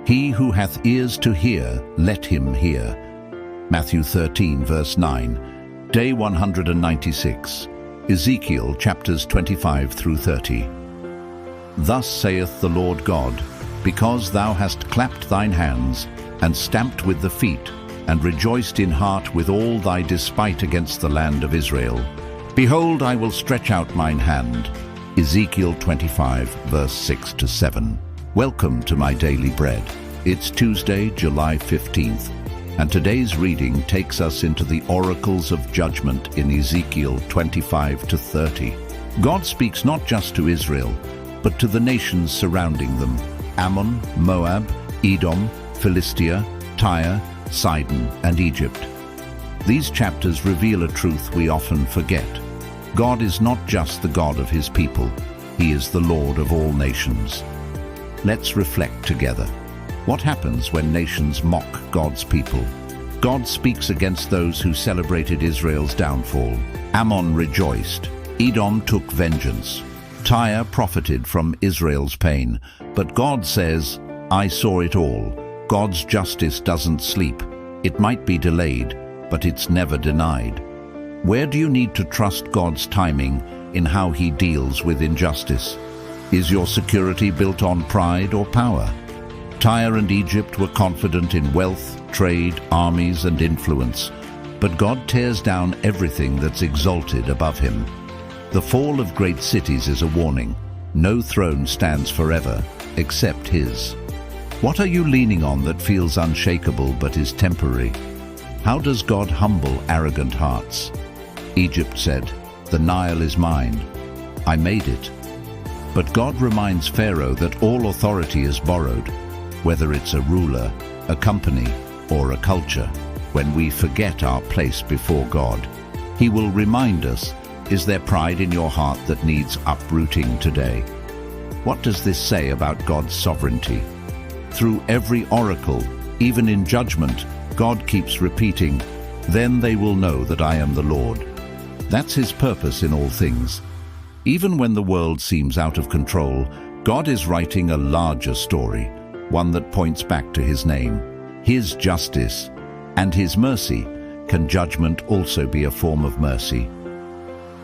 He who hath ears to hear, let him hear. Matthew 13, verse 9. Day 196. Ezekiel chapters 25 through 30. Thus saith the Lord God, because thou hast clapped thine hands, and stamped with the feet, and rejoiced in heart with all thy despite against the land of Israel. Behold, I will stretch out mine hand. Ezekiel 25, verse 6 to 7. Welcome to my daily bread. It's Tuesday, July 15th, and today's reading takes us into the oracles of judgment in Ezekiel 25 to 30. God speaks not just to Israel, but to the nations surrounding them: Ammon, Moab, Edom, Philistia, Tyre, Sidon, and Egypt. These chapters reveal a truth we often forget. God is not just the God of his people, he is the Lord of all nations. Let's reflect together. What happens when nations mock God's people? God speaks against those who celebrated Israel's downfall. Ammon rejoiced. Edom took vengeance. Tyre profited from Israel's pain. But God says, I saw it all. God's justice doesn't sleep. It might be delayed, but it's never denied. Where do you need to trust God's timing in how he deals with injustice? Is your security built on pride or power? Tyre and Egypt were confident in wealth, trade, armies, and influence, but God tears down everything that's exalted above him. The fall of great cities is a warning. No throne stands forever, except his. What are you leaning on that feels unshakable but is temporary? How does God humble arrogant hearts? Egypt said, "The Nile is mine. I made it." But God reminds Pharaoh that all authority is borrowed, whether it's a ruler, a company, or a culture. When we forget our place before God, he will remind us, is there pride in your heart that needs uprooting today? What does this say about God's sovereignty? Through every oracle, even in judgment, God keeps repeating, "Then they will know that I am the Lord." That's his purpose in all things. Even when the world seems out of control, God is writing a larger story, one that points back to his name, his justice, and his mercy. Can judgment also be a form of mercy?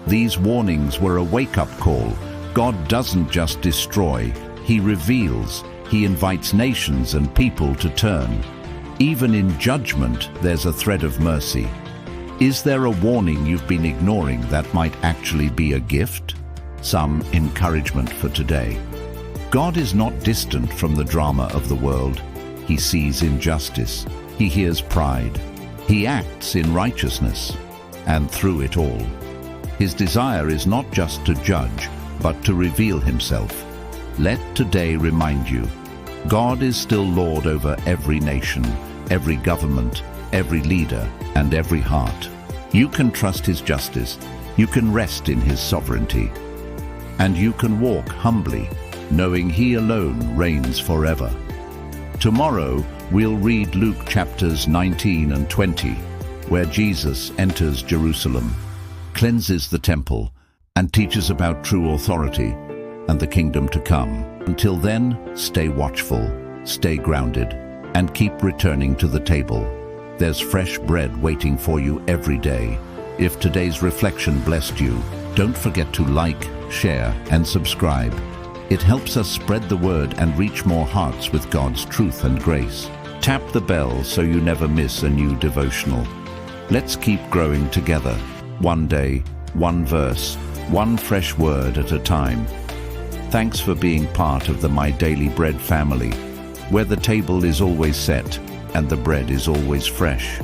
These warnings were a wake-up call. God doesn't just destroy, he reveals. He invites nations and people to turn. Even in judgment, there's a thread of mercy. Is there a warning you've been ignoring that might actually be a gift? Some encouragement for today. God is not distant from the drama of the world. He sees injustice. He hears pride. He acts in righteousness. And through it all, his desire is not just to judge, but to reveal himself. Let today remind you, God is still Lord over every nation, every government, every leader, and every heart. You can trust his justice. You can rest in his sovereignty. And you can walk humbly, knowing he alone reigns forever. Tomorrow, we'll read Luke chapters 19 and 20, where Jesus enters Jerusalem, cleanses the temple, and teaches about true authority and the kingdom to come. Until then, stay watchful, stay grounded, and keep returning to the table. There's fresh bread waiting for you every day. If today's reflection blessed you, don't forget to like, share, and subscribe. It helps us spread the word and reach more hearts with God's truth and grace. Tap the bell so you never miss a new devotional. Let's keep growing together. One day, one verse, one fresh word at a time. Thanks for being part of the My Daily Bread family, where the table is always set and the bread is always fresh.